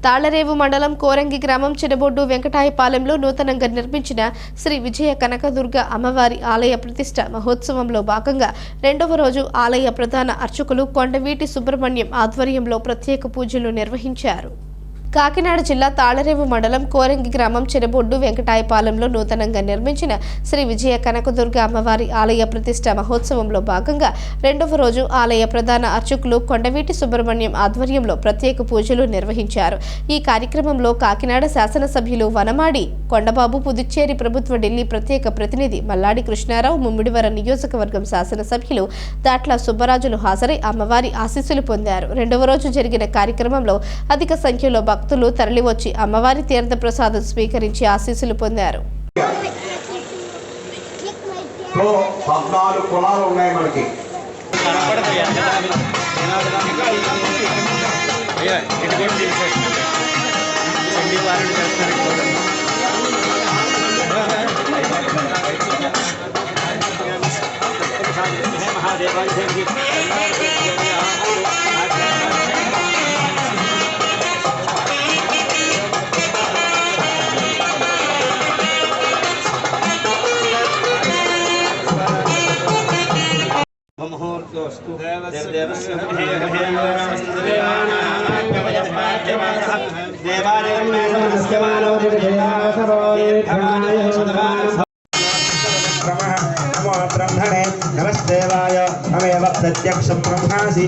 తాళ్లరేవు మండలం కోరంగి గ్రామం చినబొడ్డు వెంకటాయపాలెంలో నూతనంగా నిర్మించిన శ్రీ విజయ కనకదుర్గ అమ్మవారి ఆలయ ప్రతిష్ట మహోత్సవంలో భాగంగా రెండవ రోజు ఆలయ ప్రధాన అర్చకులు కొండవీటి సుబ్రహ్మణ్యం ఆధ్వర్యంలో ప్రత్యేక పూజలు నిర్వహించారు. కాకినాడ జిల్లా తాళ్లరేవు మండలం కోరంగి గ్రామం చినబొడ్డు వెంకటాయపాలెంలో నూతనంగా నిర్మించిన శ్రీ విజయ కనకదుర్గ అమ్మవారి ఆలయ ప్రతిష్ట మహోత్సవంలో భాగంగా రెండవ రోజు ఆలయ ప్రధాన అర్చకులు కొండవీటి సుబ్రహ్మణ్యం ఆధ్వర్యంలో ప్రత్యేక పూజలు నిర్వహించారు. ఈ కార్యక్రమంలో కాకినాడ శాసనసభ్యులు వనమాడి కొండబాబు, పుదుచ్చేరి ప్రభుత్వ ఢిల్లీ ప్రత్యేక ప్రతినిధి మల్లాడి కృష్ణారావు, ముమ్మిడివరం నియోజకవర్గం శాసనసభ్యులు దాట్ల సుబ్బరాజులు హాజరై అమ్మవారి ఆశీస్సులు పొందారు. రెండవ రోజు జరిగిన కార్యక్రమంలో అధిక సంఖ్యలో భక్తులు తరలివచ్చి అమ్మవారి తీర్థ ప్రసాదం స్వీకరించి ఆశీస్సులు పొందారు. ब्रह्मणे नमस्तेवाय तमेव प्रत्यक्षं ब्रह्मासि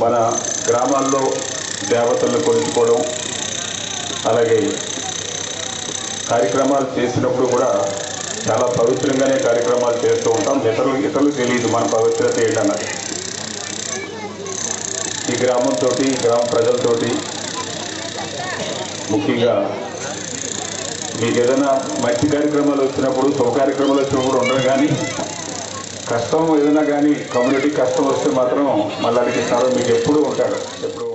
మన గ్రామాల్లో దేవతలను కొలుచుకోవడం, అలాగే కార్యక్రమాలు చేసినప్పుడు కూడా చాలా పవిత్రంగానే కార్యక్రమాలు చేస్తూ ఉంటాం. ఇతరులు తెలియదు మన పవిత్రత ఏంటన్నది. ఈ గ్రామంతో, ఈ గ్రామ ప్రజలతోటి ముఖ్యంగా మీకు ఏదైనా మంచి కార్యక్రమాలు వచ్చినప్పుడు, శుభ కార్యక్రమాలు వచ్చినప్పుడు ఉండరు, కానీ కష్టం ఏదైనా కానీ కమ్యూనిటీ కష్టం వస్తే మాత్రం మళ్ళీ అడిగిస్తారు. మీకు ఎప్పుడూ ఉంటాడు. ఎప్పుడు